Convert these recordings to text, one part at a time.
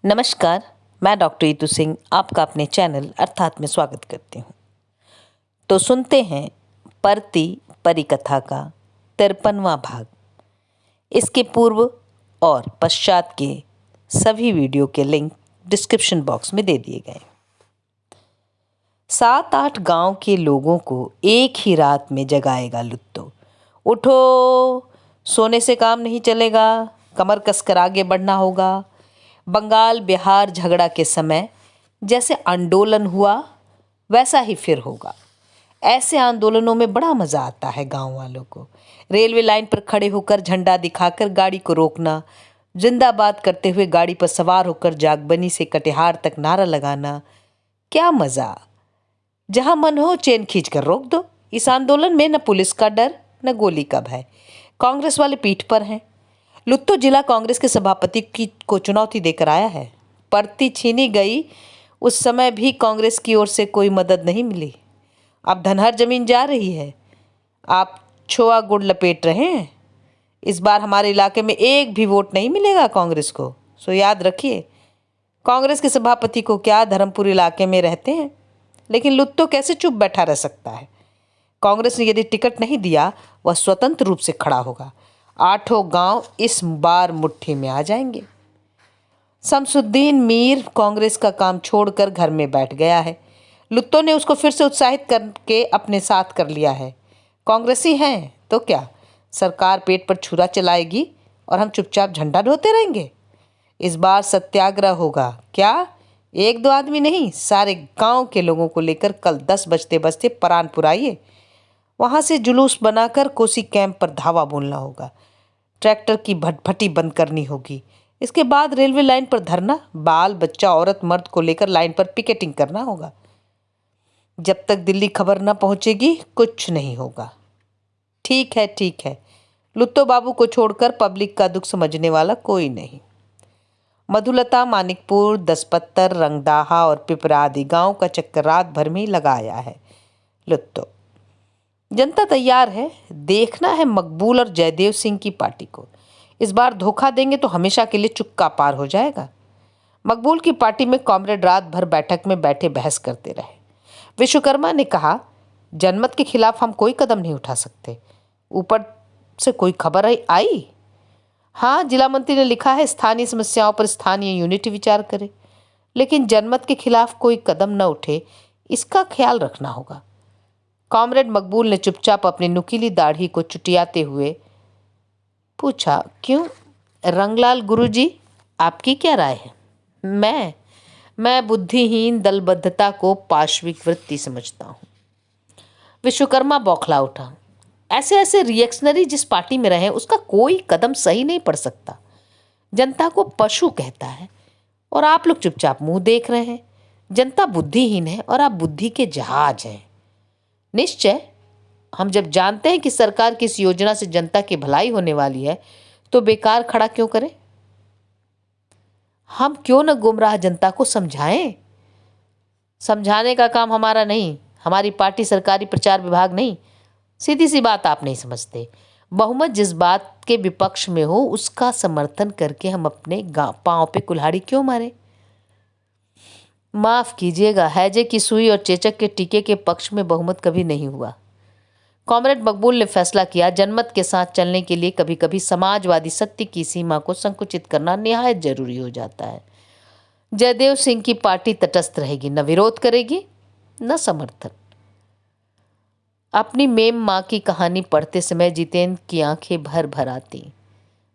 नमस्कार। मैं डॉक्टर ईतू सिंह आपका अपने चैनल अर्थात में स्वागत करती हूँ। तो सुनते हैं परती परिकथा का 53वां भाग। इसके पूर्व और पश्चात के सभी वीडियो के लिंक डिस्क्रिप्शन बॉक्स में दे दिए गए। 7-8 गांव के लोगों को एक ही रात में जगाएगा लुत्तो। उठो, सोने से काम नहीं चलेगा, कमर कसकर आगे बढ़ना होगा। बंगाल बिहार झगड़ा के समय जैसे आंदोलन हुआ वैसा ही फिर होगा। ऐसे आंदोलनों में बड़ा मजा आता है गांव वालों को। रेलवे लाइन पर खड़े होकर झंडा दिखाकर गाड़ी को रोकना, जिंदाबाद करते हुए गाड़ी पर सवार होकर जागबनी से कटिहार तक नारा लगाना, क्या मजा। जहां मन हो चेन खींच कर रोक दो। इस आंदोलन में न पुलिस का डर न गोली का भय। कांग्रेस वाले पीठ पर हैं। लुत्तो जिला कांग्रेस के सभापति को चुनौती देकर आया है। परती छीनी गई, उस समय भी कांग्रेस की ओर से कोई मदद नहीं मिली। अब धनहर जमीन जा रही है, आप छोआ गुड़ लपेट रहे हैं। इस बार हमारे इलाके में एक भी वोट नहीं मिलेगा कांग्रेस को, सो याद रखिए। कांग्रेस के सभापति को क्या, धर्मपुर इलाके में रहते हैं, लेकिन लुत्तो कैसे चुप बैठा रह सकता है। कांग्रेस ने यदि टिकट नहीं दिया, वह स्वतंत्र रूप से खड़ा होगा। 8 गांव इस बार मुट्ठी में आ जाएंगे। शमसुद्दीन मीर कांग्रेस का काम छोड़कर घर में बैठ गया है। लुत्तो ने उसको फिर से उत्साहित करके अपने साथ कर लिया है। कांग्रेसी हैं तो क्या, सरकार पेट पर छुरा चलाएगी और हम चुपचाप झंडा ढोते रहेंगे। इस बार सत्याग्रह होगा। क्या, 1-2 आदमी नहीं, सारे गांव के लोगों को लेकर कल 10 बजते बजते परानपुर आइए। वहां से जुलूस बनाकर कोसी कैंप पर धावा बोलना होगा। ट्रैक्टर की भटभटी बंद करनी होगी। इसके बाद रेलवे लाइन पर धरना, बाल बच्चा औरत मर्द को लेकर लाइन पर पिकेटिंग करना होगा। जब तक दिल्ली खबर न पहुंचेगी कुछ नहीं होगा। ठीक है, ठीक है। लुत्तो बाबू को छोड़कर पब्लिक का दुख समझने वाला कोई नहीं। मधुलता, मानिकपुर, दसपत्तर, रंगदाहा और पिपरा आदि गांव का चक्कर रात भर में ही लगाया है लुत्तो। जनता तैयार है। देखना है मकबूल और जयदेव सिंह की पार्टी को। इस बार धोखा देंगे तो हमेशा के लिए चुक्का पार हो जाएगा। मकबूल की पार्टी में कॉमरेड रात भर बैठक में बैठे बहस करते रहे। विश्वकर्मा ने कहा, जनमत के खिलाफ हम कोई कदम नहीं उठा सकते। ऊपर से कोई खबर आई? हाँ, जिला मंत्री ने लिखा है स्थानीय समस्याओं पर स्थानीय यूनिट विचार करे, लेकिन जनमत के खिलाफ कोई कदम न उठे, इसका ख्याल रखना होगा। कॉमरेड मकबूल ने चुपचाप अपनी नुकीली दाढ़ी को चुटियाते हुए पूछा, क्यों रंगलाल गुरुजी, आपकी क्या राय है? मैं बुद्धिहीन दलबद्धता को पाशविक वृत्ति समझता हूँ। विश्वकर्मा बौखला उठा। ऐसे ऐसे रिएक्शनरी जिस पार्टी में रहे उसका कोई कदम सही नहीं पड़ सकता। जनता को पशु कहता है और आप लोग चुपचाप मुंह देख रहे हैं। जनता बुद्धिहीन है और आप बुद्धि के जहाज हैं। निश्चय, हम जब जानते हैं कि सरकार की इस योजना से जनता की भलाई होने वाली है तो बेकार खड़ा क्यों करें? हम क्यों न गुमराह जनता को समझाएं? समझाने का काम हमारा नहीं, हमारी पार्टी सरकारी प्रचार विभाग नहीं। सीधी सी बात आप नहीं समझते। बहुमत जिस बात के विपक्ष में हो उसका समर्थन करके हम अपने पांव पे कुल्हाड़ी क्यों मारे? माफ कीजिएगा, हैजे की सुई और चेचक के टीके के पक्ष में बहुमत कभी नहीं हुआ। कॉमरेड मकबूल ने फैसला किया, जनमत के साथ चलने के लिए कभी कभी समाजवादी सत्य की सीमा को संकुचित करना निहायत जरूरी हो जाता है। जयदेव सिंह की पार्टी तटस्थ रहेगी, न विरोध करेगी न समर्थन। अपनी मेम माँ की कहानी पढ़ते समय जितेंद्र की आंखें भर भर आती।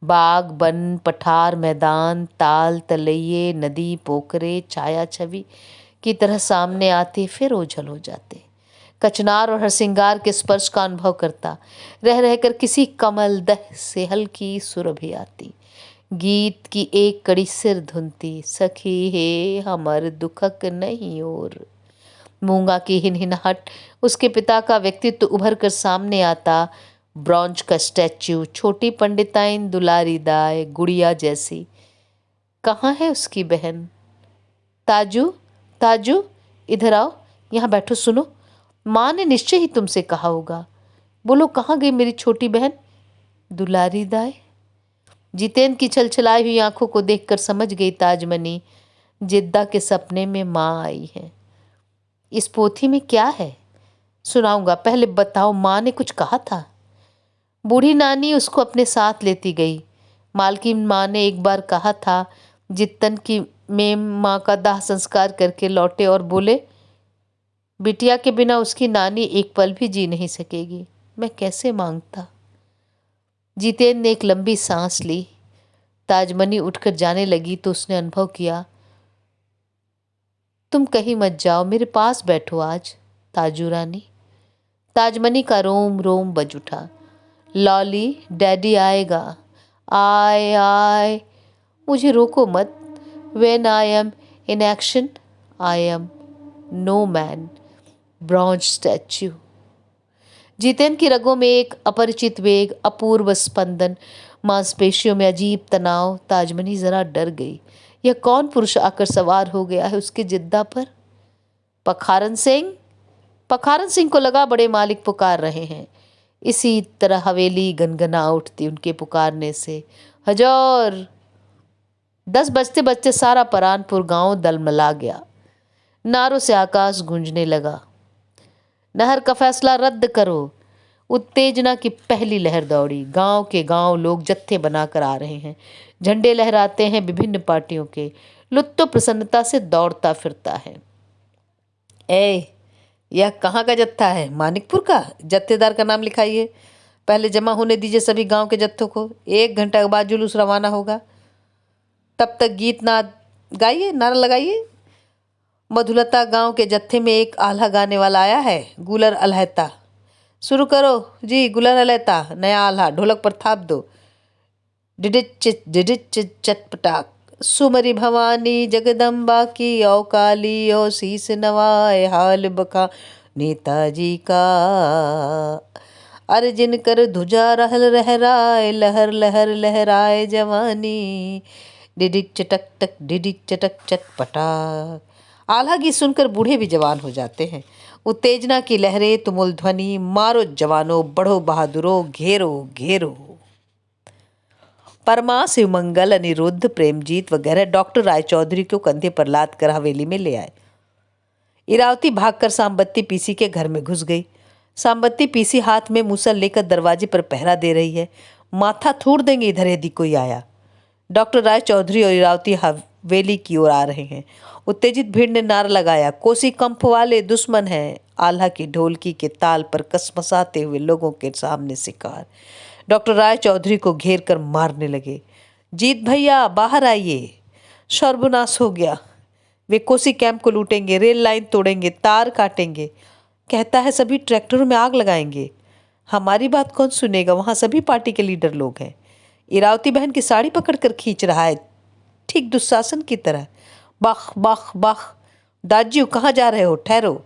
बाग, वन, पठार, मैदान, ताल, तलैये, नदी, पोखरे छाया छवि की तरह सामने आते फिर ओझल हो जाते। कचनार और हरसिंगार के स्पर्श का अनुभव करता रह रहकर किसी कमल दह से हल्की सुरभि आती। गीत की एक कड़ी सिर धुनती, सखी हे हमर दुखक नहीं और। मूंगा की हिनहिनाहट, उसके पिता का व्यक्तित्व उभर कर सामने आता। ब्रॉन्ज का स्टैच्यू, छोटी पंडिताइन दुलारी दाई गुड़िया जैसी। कहाँ है उसकी बहन? ताजू, ताजू इधर आओ, यहाँ बैठो, सुनो। माँ ने निश्चय ही तुमसे कहा होगा। बोलो, कहाँ गई मेरी छोटी बहन? दुलारी दाई, जितेन की छलछलाई हुई आंखों को देखकर समझ गई ताजमनी जिद्दा के सपने में माँ आई है। इस पोथी में क्या है? सुनाऊंगा, पहले बताओ माँ ने कुछ कहा था? बूढ़ी नानी उसको अपने साथ लेती गई। मालकिन माँ ने एक बार कहा था, जित्तन की मेम माँ का दाह संस्कार करके लौटे और बोले, बिटिया के बिना उसकी नानी एक पल भी जी नहीं सकेगी। मैं कैसे मांगता। जितेन ने एक लंबी सांस ली। ताजमनी उठकर जाने लगी तो उसने अनुभव किया, तुम कहीं मत जाओ, मेरे पास बैठो आज ताजू रानी। ताजमनी का रोम रोम बज उठा। लॉली, डैडी आएगा। आए आए, मुझे रोको मत। When I am in action, I am no man, bronze statue. Jiten की रगों में एक अपरिचित वेग, अपूर्व स्पंदन, मांसपेशियों में अजीब तनाव। ताजमनी जरा डर गई। यह कौन पुरुष आकर सवार हो गया है उसके जिद्दा पर? पखारन सिंह। पखारन सिंह को लगा बड़े मालिक पुकार रहे हैं। इसी तरह हवेली गनगना उठती उनके पुकारने से। हजौर। 10 बजते बजते सारा परानपुर गांव दलमला गया। नारों से आकाश गूंजने लगा। नहर का फैसला रद्द करो। उत्तेजना की पहली लहर दौड़ी। गांव के गांव लोग जत्थे बनाकर आ रहे हैं। झंडे लहराते हैं विभिन्न पार्टियों के। लुत्तो प्रसन्नता से दौड़ता फिरता है। यह कहाँ का जत्था है? मानिकपुर का। जत्थेदार का नाम लिखाइए। पहले जमा होने दीजिए सभी गांव के जत्थों को। 1 घंटा के बाद जुलूस रवाना होगा। तब तक गीत नाद गाइए, नारा लगाइए। मधुलता गांव के जत्थे में एक आल्हा गाने वाला आया है, गुलर अलहता। शुरू करो जी, गुलर अलहता। नया आल्हा ढोलक पर थाप दो। डिडिच चटपटाक। सुमरी भवानी जगदम्बा की ओ काली ओ शीस नवाए, हाल बका नेताजी का। अर्जिन कर ध्वजा रहल लहराए, लहर लहर लहराए जवानी। डिडिक चटक टक, डिडिक चटक चटपटाक। आल्हा गीत सुनकर बूढ़े भी जवान हो जाते हैं। उत्तेजना की लहरें, तुमुल ध्वनि, मारो जवानों, बढ़ो बहादुरों, घेरो घेरो। परमा, शिवमंगल, अनिरुद्ध, प्रेमजीत वगैरह डॉक्टर रायचौधरी को कंधे पर लाद कर हवेली में ले आए। इरावती भागकर सांबत्ती पीसी के घर में घुस गई। सांबत्ती पीसी हाथ में मूसल लेकर दरवाजे पर पहरा दे रही है। माथा थूड़ देंगे इधर यदि कोई आया। डॉक्टर रायचौधरी और इरावती हवेली की ओर आ रहे हैं। उत्तेजित भीड़ ने नारा लगाया, कोसी कंफ वाले दुश्मन हैं। आल्हा की ढोलकी के ताल पर कसमसाते हुए लोगों के सामने शिकार डॉक्टर रायचौधरी को घेर कर मारने लगे। जीत भैया बाहर आइए, सर्वनाश हो गया। वे कोसी कैंप को लूटेंगे, रेल लाइन तोड़ेंगे, तार काटेंगे। कहता है सभी ट्रैक्टरों में आग लगाएंगे। हमारी बात कौन सुनेगा? वहाँ सभी पार्टी के लीडर लोग हैं। इरावती बहन की साड़ी पकड़कर खींच रहा है, ठीक दुशासन की तरह। बाख बाख बाख। दाजियो कहाँ जा रहे हो? ठहरो।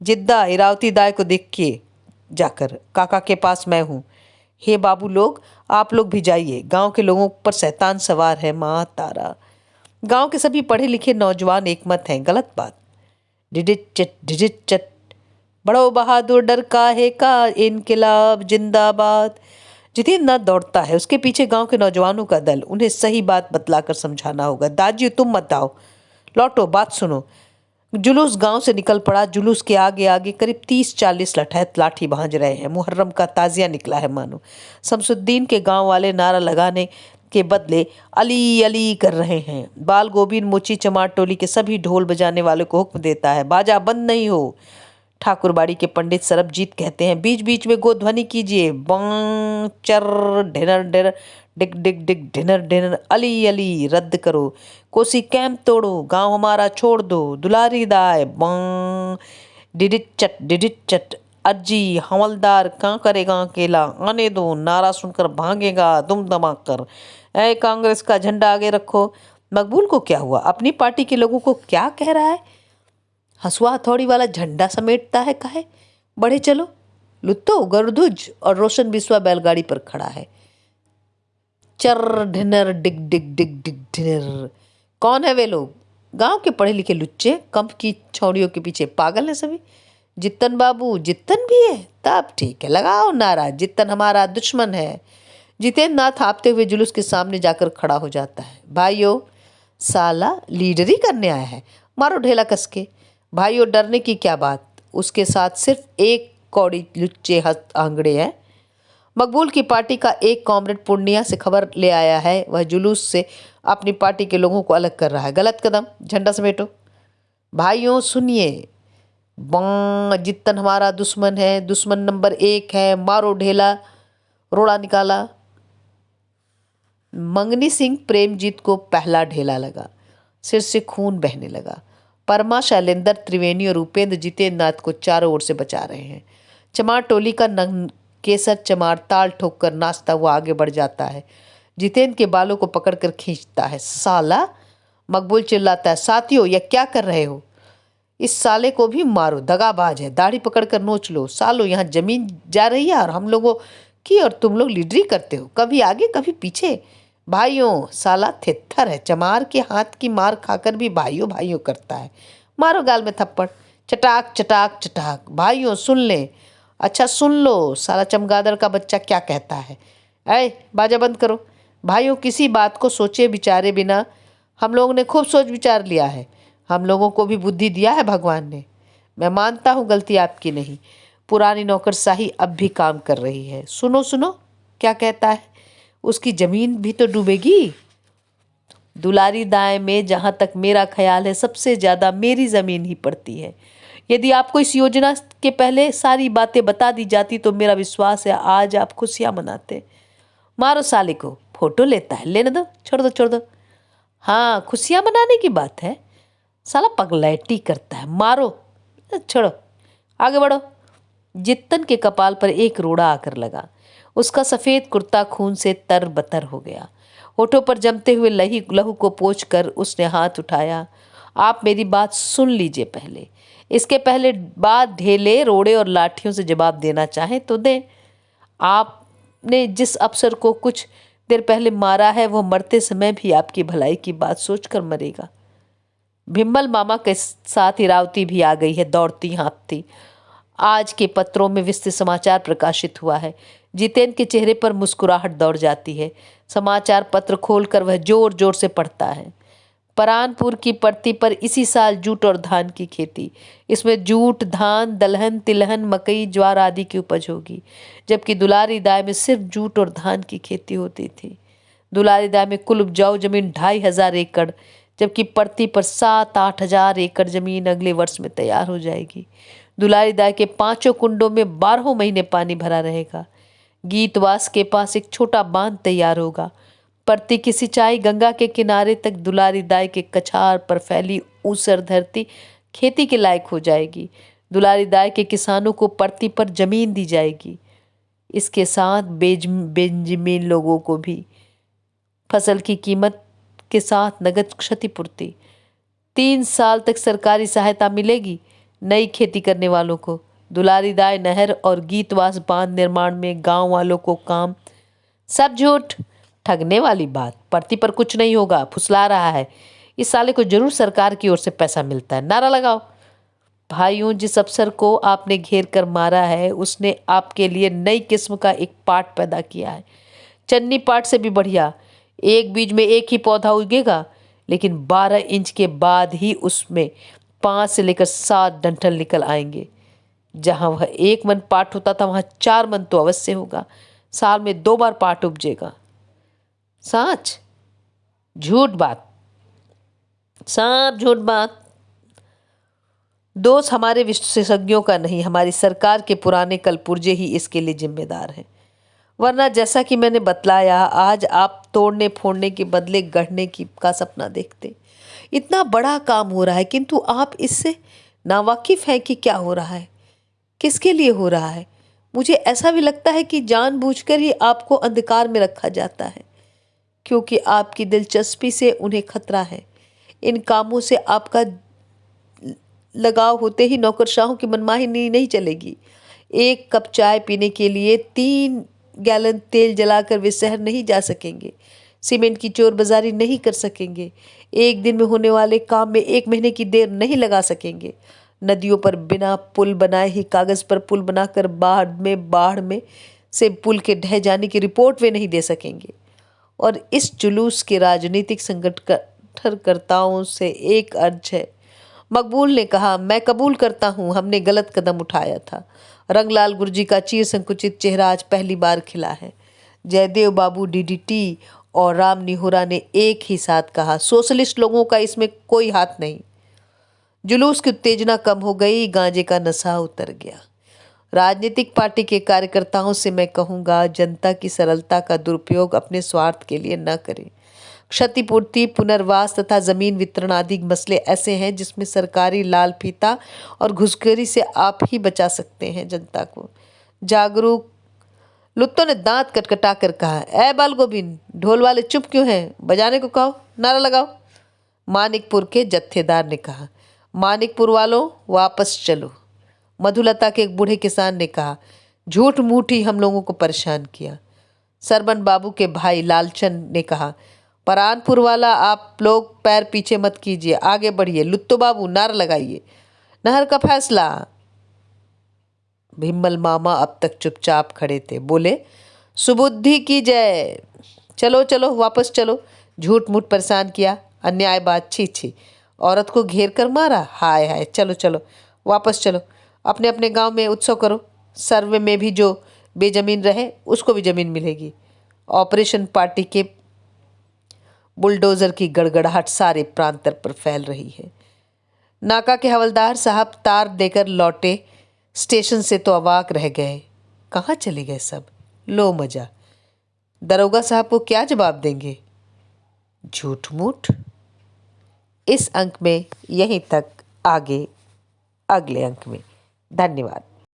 जिद्दा इरावती दाई को देखिए जाकर, काका के पास मैं हूँ। हे बाबू लोग, आप लोग भी जाइए। गांव के लोगों पर शैतान सवार है। माँ तारा। गांव के सभी पढ़े लिखे नौजवान एकमत हैं, गलत बात। डिडिट चट। बड़ो बहादुर डर काहे का, इनकिलाब जिंदाबाद। जितेन न दौड़ता है, उसके पीछे गांव के नौजवानों का दल। उन्हें सही बात बतलाकर समझाना होगा। दाजी तुम मत आओ, लौटो, बात सुनो। जुलूस गांव से निकल पड़ा। जुलूस के आगे आगे करीब 30-40 लठैत लाठी भांज रहे हैं। मुहर्रम का ताजिया निकला है मानो। शमसुद्दीन के गांव वाले नारा लगाने के बदले अली अली कर रहे हैं। बाल गोविंद मोची चमार टोली के सभी ढोल बजाने वालों को हुक्म देता है, बाजा बंद नहीं हो। ठाकुरबाड़ी के पंडित सरबजीत कहते हैं, बीच बीच में गोध्वनि कीजिए। बं चर ढिनर ढिनर, डिग डिग डिग ढिनर ढिनर। अली अली रद्द करो, कोसी कैंप तोड़ो, गांव हमारा छोड़ दो। दुलारी दाय बं। डिडिट चट। अर्जी हवलदार कहाँ करेगा अकेला, आने दो। नारा सुनकर भागेगा दुम दमाकर। ऐ कांग्रेस का झंडा आगे रखो। मकबूल को क्या हुआ? अपनी पार्टी के लोगों को क्या कह रहा है? हंसुआ हथौड़ी वाला झंडा समेटता है काहे? बढ़े चलो। लुत्तो गरुधुज और रोशन बिस्वा बैलगाड़ी पर खड़ा है। चर ढिनर डिग डिग डिग डिग ढिनर। कौन है वे लोग? गांव के पढ़े लिखे लुच्चे, कंप की छौड़ियों के पीछे पागल हैं सभी। जित्तन बाबू। जित्तन भी है? तब ठीक है, लगाओ नारा, जित्तन हमारा दुश्मन है। जितेंद्र नाथ हाँफते हुए जुलूस के सामने जाकर खड़ा हो जाता है। भाइयों, साला लीडरी करने आया है, मारो ढेला कस के। भाइयों, डरने की क्या बात, उसके साथ सिर्फ एक कौड़ी लुच्चे हस्त आंगड़े हैं। मकबूल की पार्टी का एक कॉमरेड पूर्णिया से खबर ले आया है, वह जुलूस से अपनी पार्टी के लोगों को अलग कर रहा है। गलत कदम, झंडा समेटो। भाइयों सुनिए, जित्तन हमारा दुश्मन है, दुश्मन नंबर 1 है, मारो ढेला। रोड़ा निकाला। मंगनी सिंह प्रेमजीत को पहला ढेला लगा, सिर से खून बहने लगा। परमा, शैलेंद्र, त्रिवेणी और उपेंद्र जितेंद्र नाथ को चारों ओर से बचा रहे हैं। चमार टोली का नंग केसर चमार ताल ठोक कर नाचता हुआ आगे बढ़ जाता है। जितेंद्र के बालों को पकड़कर खींचता है। साला, मकबूल चिल्लाता है, साथियों यह क्या कर रहे हो? इस साले को भी मारो, दगाबाज है, दाढ़ी पकड़कर नोच लो। सालो, यहाँ जमीन जा रही है और हम लोगों की, और तुम लोग लीडरी करते हो, कभी आगे कभी पीछे। भाइयों, साला थित्थर है, चमार के हाथ की मार खाकर भी भाइयों भाइयों करता है। मारो गाल में थप्पड़, चटाक चटाक चटाक। भाइयों सुन ले, अच्छा सुन लो, साला चमगादड़ का बच्चा क्या कहता है। ऐ बाजा बंद करो। भाइयों, किसी बात को सोचे विचारे बिना हम लोगों ने खूब सोच विचार लिया है। हम लोगों को भी बुद्धि दिया है भगवान ने। मैं मानता हूँ गलती आपकी नहीं, पुरानी नौकरशाही अब भी काम कर रही है। सुनो सुनो क्या कहता है, उसकी जमीन भी तो डूबेगी। दुलारी दाएं में जहाँ तक मेरा ख्याल है सबसे ज़्यादा मेरी ज़मीन ही पड़ती है। यदि आपको इस योजना के पहले सारी बातें बता दी जाती तो मेरा विश्वास है आज आप खुशियाँ मनाते। मारो साले को, फोटो लेता है, लेने दो, छोड़ दो। हाँ, खुशियाँ मनाने की बात है, साला पगलैटी करता है। मारो, छोड़ो, आगे बढ़ो। जित्तन के कपाल पर एक रोड़ा आकर लगा। उसका सफ़ेद कुर्ता खून से तरबतर हो गया। होठों पर जमते हुए लहू को पोंछकर उसने हाथ उठाया। आप मेरी बात सुन लीजिए पहले। इसके पहले बात ढेले, रोड़े और लाठियों से जवाब देना चाहें तो दें। आपने जिस अफसर को कुछ देर पहले मारा है वह मरते समय भी आपकी भलाई की बात सोचकर मरेगा। भिम्मल मामा के साथ इरावती भी आ गई है, दौड़ती हाँफती। आज के पत्रों में विस्तृत समाचार प्रकाशित हुआ है। जितेंद्र के चेहरे पर मुस्कुराहट दौड़ जाती है। समाचार पत्र खोलकर वह जोर जोर से पढ़ता है। परानपुर की पड़ती पर इसी साल जूट और धान की खेती। इसमें जूट, धान, दलहन, तिलहन, मकई, ज्वार आदि की उपज होगी, जबकि दुलारी दाय में सिर्फ जूट और धान की खेती होती थी। दुलारी दाय में कुल उपजाऊ जमीन 2500 एकड़, जबकि पड़ती पर 7-8 हजार एकड़ जमीन अगले वर्ष में तैयार हो जाएगी। दुलारी दाय के 5 कुंडों में 12 महीने पानी भरा रहेगा। गीतवास के पास एक छोटा बांध तैयार होगा। पड़ती की सिंचाई गंगा के किनारे तक दुलारी दाय के कछार पर फैली ऊसर धरती खेती के लायक हो जाएगी। दुलारी दाय के किसानों को पड़ती पर जमीन दी जाएगी। इसके साथ बेजमीन लोगों को भी फसल की कीमत के साथ नगद क्षतिपूर्ति। 3 साल तक सरकारी सहायता मिलेगी नई खेती करने वालों को। दुलारी दाय नहर और गीतवास बांध निर्माण में गांव वालों को काम। सब झूठ, ठगने वाली बात। पड़ती पर कुछ नहीं होगा, फुसला रहा है। इस साले को जरूर सरकार की ओर से पैसा मिलता है। नारा लगाओ। भाइयों, जिस अफसर को आपने घेर कर मारा है उसने आपके लिए नई किस्म का एक पाट पैदा किया है, चन्नी पाट से भी बढ़िया। एक बीज में एक ही पौधा उगेगा, लेकिन 12 इंच के बाद ही उसमें 5 से लेकर 7 डंठल निकल आएंगे। जहाँ वह 1 मन पाट होता था वहाँ 4 मन तो अवश्य होगा। साल में 2 बार पाट उपजेगा। सच, झूठ बात, सब झूठ बात। दोष हमारे विशेषज्ञों का नहीं, हमारी सरकार के पुराने कलपुर्जे ही इसके लिए जिम्मेदार हैं। वरना जैसा कि मैंने बतलाया, आज आप तोड़ने फोड़ने के बदले गढ़ने की का सपना देखते। इतना बड़ा काम हो रहा है किंतु आप इससे नावाकिफ हैं कि क्या हो रहा है, किसके लिए हो रहा है। मुझे ऐसा भी लगता है कि जानबूझकर ही आपको अंधकार में रखा जाता है, क्योंकि आपकी दिलचस्पी से उन्हें खतरा है। इन कामों से आपका लगाव होते ही नौकरशाहों की मनमानी नहीं चलेगी। 1 कप चाय पीने के लिए 3 गैलन तेल जलाकर वे शहर नहीं जा सकेंगे। सीमेंट की चोर बाजारी नहीं कर सकेंगे। 1 दिन में होने वाले काम में 1 महीने की देर नहीं लगा सकेंगे। नदियों पर बिना पुल बनाए ही कागज पर पुल बनाकर बाढ़ में से पुल के ढह जाने की रिपोर्ट वे नहीं दे सकेंगे। और इस जुलूस के राजनीतिक संगठनकर्ताओं से एक अर्ज है। मकबूल ने कहा, मैं कबूल करता हूँ, हमने गलत कदम उठाया था। रंगलाल गुरजी का चीर संकुचित चेहरा आज पहली बार खिला है। जयदेव बाबू डीडीटी और राम निहोरा ने एक ही साथ कहा, सोशलिस्ट लोगों का इसमें कोई हाथ नहीं। जुलूस की उत्तेजना कम हो गई, गांजे का नशा उतर गया। राजनीतिक पार्टी के कार्यकर्ताओं से मैं कहूँगा, जनता की सरलता का दुरुपयोग अपने स्वार्थ के लिए न करें। क्षतिपूर्ति, पुनर्वास तथा जमीन वितरण आदि मसले ऐसे हैं जिसमें सरकारी लाल फीता और घुसखोरी से आप ही बचा सकते हैं जनता को। जागरूक लुत्तों ने दांत कटकटा कर कहा, ए बाल गोविंद, ढोल वाले चुप क्यों हैं? बजाने को कहो, नारा लगाओ। मानिकपुर के जत्थेदार ने कहा, मानिकपुर वालों वापस चलो। मधुलता के एक बूढ़े किसान ने कहा, झूठ मूठ ही हम लोगों को परेशान किया। सरबन बाबू के भाई लालचंद ने कहा, परानपुर वाला आप लोग पैर पीछे मत कीजिए, आगे बढ़िए। लुत्तो बाबू नारा लगाइए, नहर का फैसला। भिम्मल मामा अब तक चुपचाप खड़े थे, बोले, सुबुद्धि की जय। चलो चलो वापस चलो, झूठ मूठ परेशान किया, अन्याय बात, छी छी, औरत को घेर कर मारा, हाय हाय, चलो चलो वापस चलो, अपने अपने गांव में उत्सव करो। सर्वे में भी जो बेजमीन रहे उसको भी जमीन मिलेगी। ऑपरेशन पार्टी के बुलडोजर की गड़गड़ाहट सारे प्रांतर पर फैल रही है। नाका के हवलदार साहब तार देकर लौटे स्टेशन से तो अवाक रह गए, कहाँ चले गए सब? लो मजा। दरोगा साहब को क्या जवाब देंगे? झूठ मूठ। इस अंक में यहीं तक, आगे अगले अंक में। धन्यवाद।